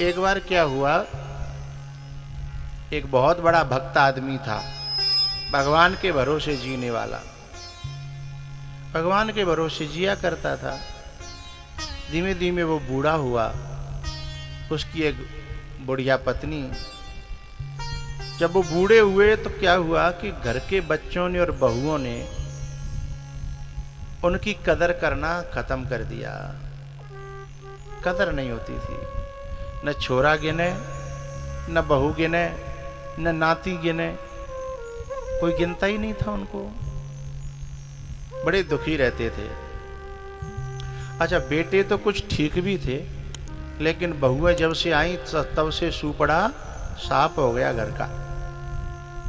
एक बार क्या हुआ, एक बहुत बड़ा भक्त आदमी था, भगवान के भरोसे जीने वाला, भगवान के भरोसे जिया करता था। धीमे धीमे वो बूढ़ा हुआ। उसकी एक बुढ़िया पत्नी, जब वो बूढ़े हुए तो क्या हुआ कि घर के बच्चों ने और बहुओं ने उनकी कदर करना खत्म कर दिया। कदर नहीं होती थी, न छोरा गिने, न बहू गिने, न नाती गिने, कोई गिनता ही नहीं था उनको। बड़े दुखी रहते थे। अच्छा, बेटे तो कुछ ठीक भी थे, लेकिन बहुएं जब से आई तब से सुपड़ा साफ हो गया घर का।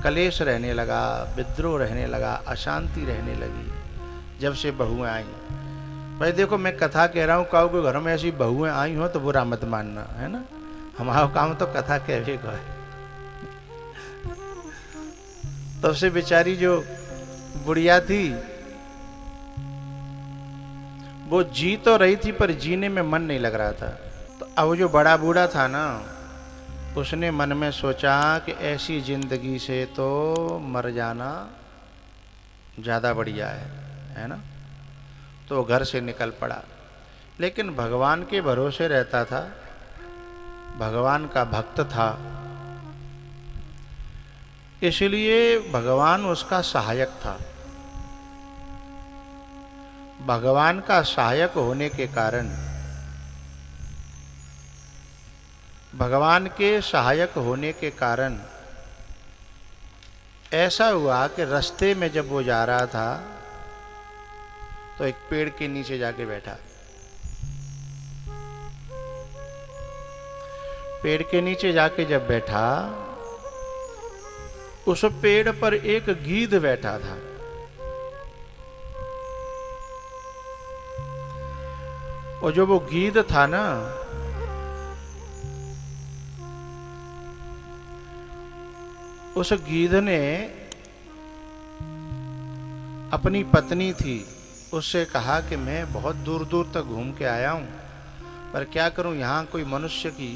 कलेश रहने लगा, विद्रोह रहने लगा, अशांति रहने लगी जब से बहुएं आई। भाई देखो, मैं कथा कह रहा हूँ, काऊ के घर में ऐसी बहुएं आई हो तो बुरा मत मानना, है ना। हमारा काम तो कथा कहने का है। तब से बेचारी जो बुढ़िया थी वो जी तो रही थी, पर जीने में मन नहीं लग रहा था। तो अब जो बड़ा बूढ़ा था ना, उसने मन में सोचा कि ऐसी जिंदगी से तो मर जाना ज़्यादा बढ़िया है ना। तो घर से निकल पड़ा, लेकिन भगवान के भरोसे रहता था, भगवान का भक्त था, इसलिए भगवान उसका सहायक था। भगवान का सहायक होने के कारण, भगवान के सहायक होने के कारण ऐसा हुआ कि रास्ते में जब वो जा रहा था तो एक पेड़ के नीचे जाके बैठा। पेड़ के नीचे जाके जब बैठा, उस पेड़ पर एक गीध बैठा था। और जो वो गीध था ना, उस गीध ने अपनी पत्नी थी, उससे कहा कि मैं बहुत दूर दूर तक घूम के आया हूं, पर क्या करूं, यहां कोई मनुष्य की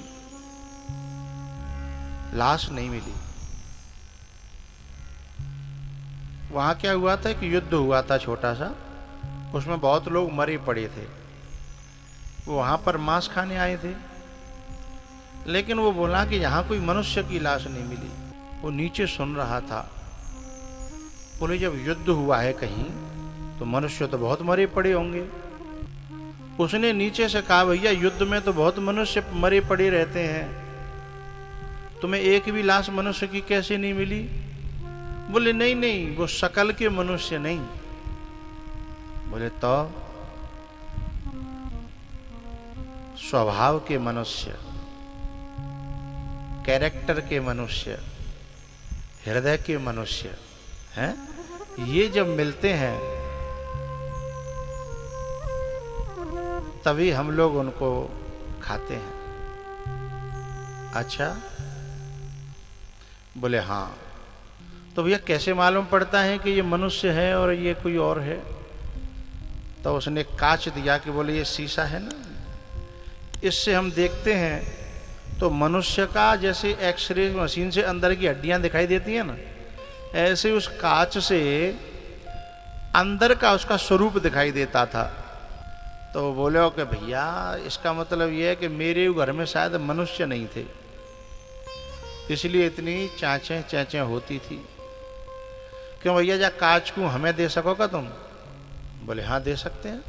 लाश नहीं मिली। वहां क्या हुआ था कि युद्ध हुआ था छोटा सा, उसमें बहुत लोग मरे पड़े थे। वो वहां पर मांस खाने आए थे, लेकिन वो बोला कि यहां कोई मनुष्य की लाश नहीं मिली। वो नीचे सुन रहा था। बोले जब युद्ध हुआ है कहीं तो मनुष्य तो बहुत मरे पड़े होंगे। उसने नीचे से कहा, भैया युद्ध में तो बहुत मनुष्य मरे पड़े रहते हैं, तुम्हें एक भी लाश मनुष्य की कैसे नहीं मिली। बोले नहीं नहीं, वो शकल के मनुष्य नहीं। बोले तो स्वभाव के मनुष्य, कैरेक्टर के मनुष्य, हृदय के मनुष्य हैं, ये जब मिलते हैं तभी हम लोग उनको खाते हैं। अच्छा, बोले हाँ। तो भैया कैसे मालूम पड़ता है कि ये मनुष्य है और ये कोई और है। तो उसने कांच दिया कि बोले ये शीशा है ना, इससे हम देखते हैं तो मनुष्य का जैसे एक्सरे मशीन से अंदर की हड्डियां दिखाई देती है ना, ऐसे उस कांच से अंदर का उसका स्वरूप दिखाई देता था। तो बोले कि भैया इसका मतलब यह है कि मेरे घर में शायद मनुष्य नहीं थे, इसलिए इतनी चाँचें चैंचें होती थी। क्यों भैया, जा कांच को हमें दे सकोगा तुम। बोले हाँ दे सकते हैं,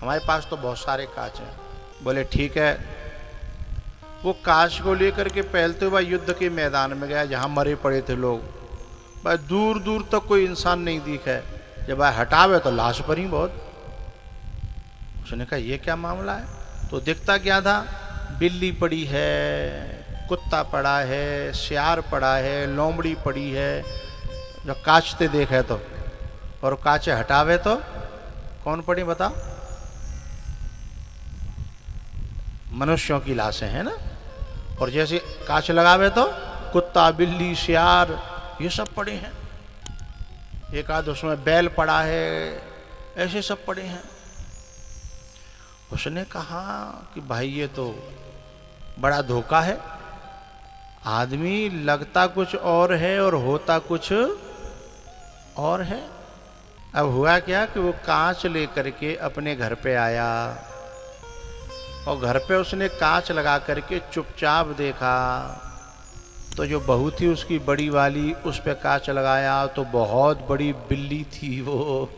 हमारे पास तो बहुत सारे कांच हैं। बोले ठीक है। वो कांच को लेकर के पहलते हुए युद्ध के मैदान में गया जहां मरे पड़े थे लोग। भाई दूर दूर तक कोई इंसान नहीं दिखा। जब भाई हटावे तो लाश पर ही बहुत। उसने कहा ये क्या मामला है। तो दिखता क्या था, बिल्ली पड़ी है, कुत्ता पड़ा है, सियार पड़ा है, लोमड़ी पड़ी है। जब कांचते देखे तो, और कांचे हटावे तो कौन पड़ी बताओ, मनुष्यों की लाशें हैं ना। और जैसे कांच लगावे तो कुत्ता, बिल्ली, सियार, ये सब पड़े हैं। एक आध उसमें बैल पड़ा है, ऐसे सब पड़े हैं। उसने कहा कि भाई ये तो बड़ा धोखा है। आदमी लगता कुछ और है और होता कुछ और है। अब हुआ क्या कि वो कांच लेकर के अपने घर पे आया और घर पे उसने कांच लगा करके चुपचाप देखा, तो जो बहू थी उसकी बड़ी वाली, उस पे कांच लगाया तो बहुत बड़ी बिल्ली थी वो।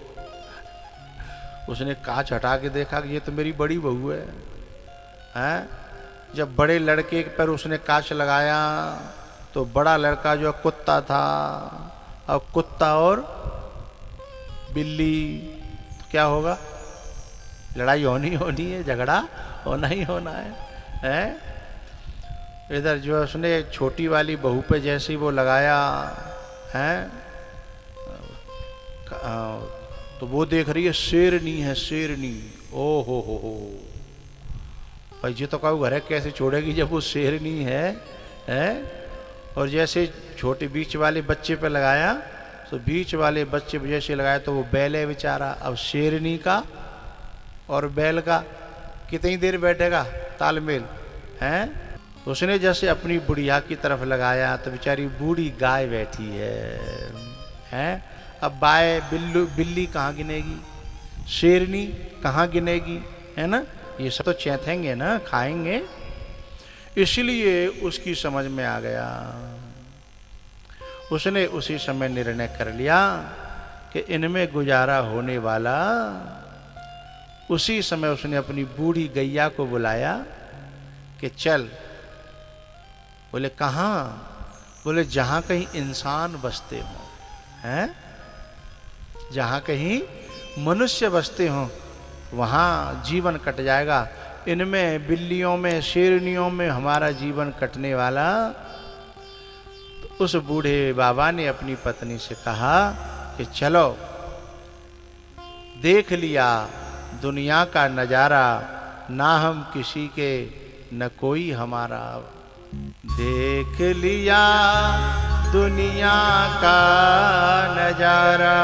उसने कांच हटा के देखा कि ये तो मेरी बड़ी बहू है, हैं? जब बड़े लड़के पर उसने कांच लगाया तो बड़ा लड़का जो कुत्ता था, अब कुत्ता और बिल्ली, तो क्या होगा? लड़ाई होनी है, झगड़ा होना ही होना है, हैं? इधर जो उसने छोटी वाली बहू पे जैसे ही वो लगाया, हैं, तो वो देख रही है शेरनी है, शेरनी। ओ हो भाई, जी तो कहूँ घर कैसे छोड़ेगी जब वो शेरनी है, हैं? और जैसे छोटे बीच वाले बच्चे पे लगाया तो बीच वाले बच्चे पे जैसे लगाया तो वो बैल है बेचारा। अब शेरनी का और बैल का कितनी देर बैठेगा तालमेल, हैं? उसने जैसे अपनी बुढ़िया की तरफ लगाया तो बेचारी बूढ़ी गाय बैठी है, हैं? अब बिल्ली कहाँ गिनेगी, शेरनी कहाँ गिनेगी, है ना? ये सब तो चैथेंगे ना, खाएंगे। इसलिए उसकी समझ में आ गया। उसने उसी समय निर्णय कर लिया कि इनमें गुजारा होने वाला। उसी समय उसने अपनी बूढ़ी गैया को बुलाया कि चल। बोले कहाँ? बोले जहाँ कहीं इंसान बसते हों, हैं? जहाँ कहीं मनुष्य बसते हों वहाँ जीवन कट जाएगा। इनमें बिल्लियों में, शेरनियों में हमारा जीवन कटने वाला। तो उस बूढ़े बाबा ने अपनी पत्नी से कहा कि चलो, देख लिया दुनिया का नजारा, ना हम किसी के न कोई हमारा। देख लिया दुनिया का नजारा,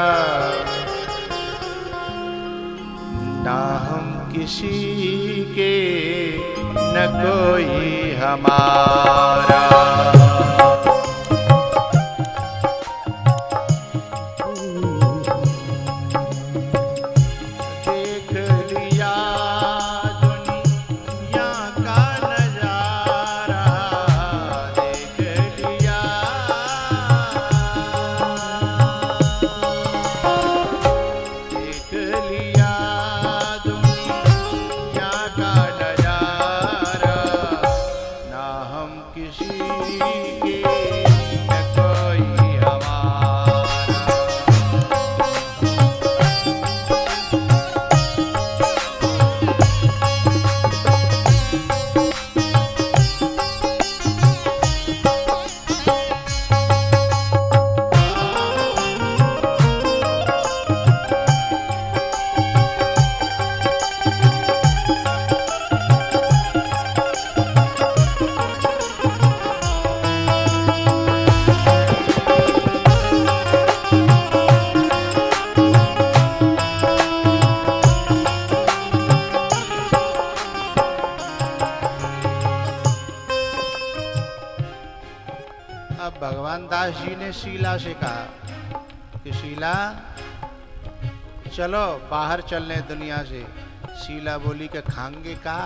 ना हम किसी के न कोई हमारा। शीला से कहा कि शीला चलो बाहर चलने दुनिया से। शीला बोली कि खाएंगे का,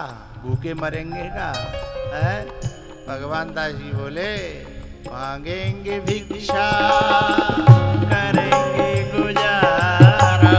भूखे मरेंगे का, है? भगवान दास जी बोले मांगेंगे भिक्षा, करेंगे गुजारा।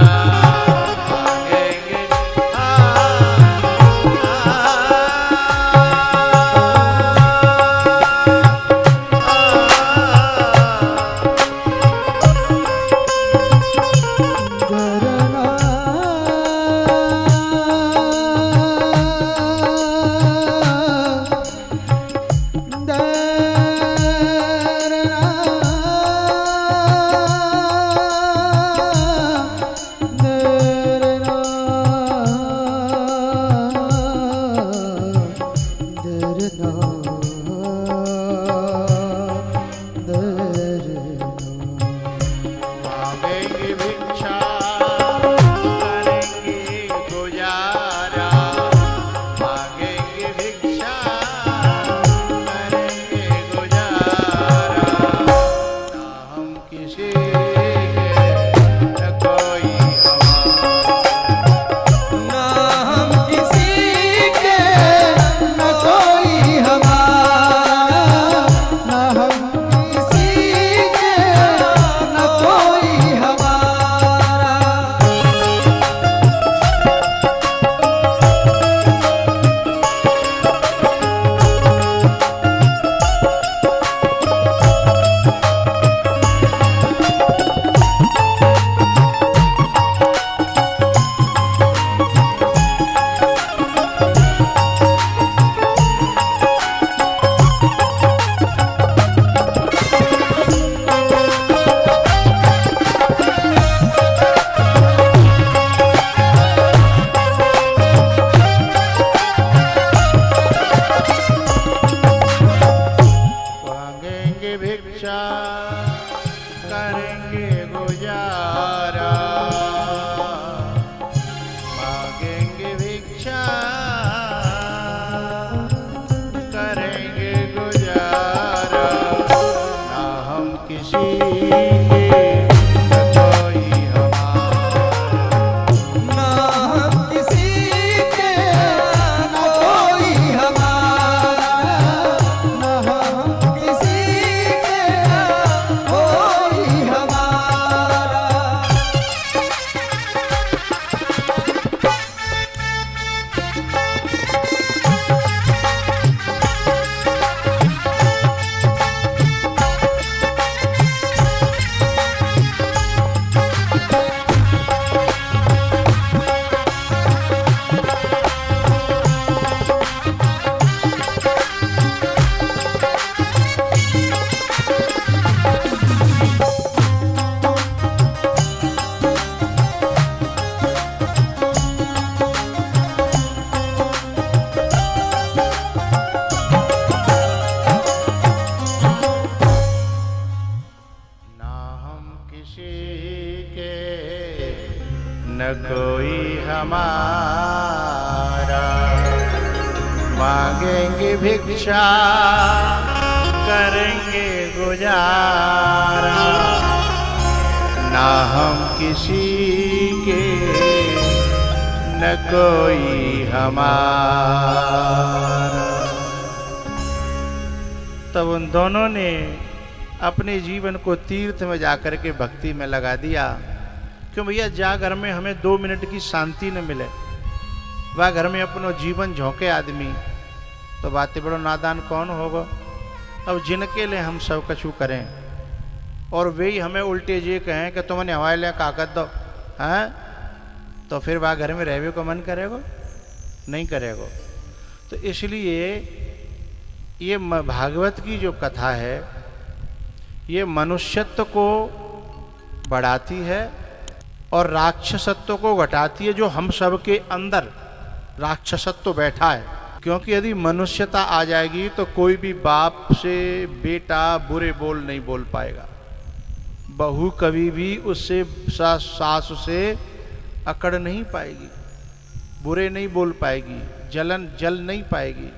भिक्षा करेंगे गुजारा, ना हम किसी के न कोई हमारा। तब उन दोनों ने अपने जीवन को तीर्थ में जाकर के भक्ति में लगा दिया। क्यों भैया, जा घर में हमें 2 मिनट की शांति न मिले, वह घर में अपनो जीवन झोंके आदमी, तो बातें बड़ो नादान कौन होगा। अब जिनके लिए हम सब कछु करें और वे ही हमें उल्टे ये कहें कि तुमने हमारे लिए कागज दो, हैं, तो फिर वह घर में रहने को मन करेगा? नहीं करेगा। तो इसलिए ये भागवत की जो कथा है ये मनुष्यत्व को बढ़ाती है और राक्षसत्व को घटाती है, जो हम सब के अंदर राक्षसत्व बैठा है। क्योंकि यदि मनुष्यता आ जाएगी तो कोई भी बाप से बेटा बुरे बोल नहीं बोल पाएगा, बहू कभी भी उससे सास से अकड़ नहीं पाएगी, बुरे नहीं बोल पाएगी, जल नहीं पाएगी,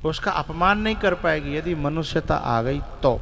उसका अपमान नहीं कर पाएगी, यदि मनुष्यता आ गई तो।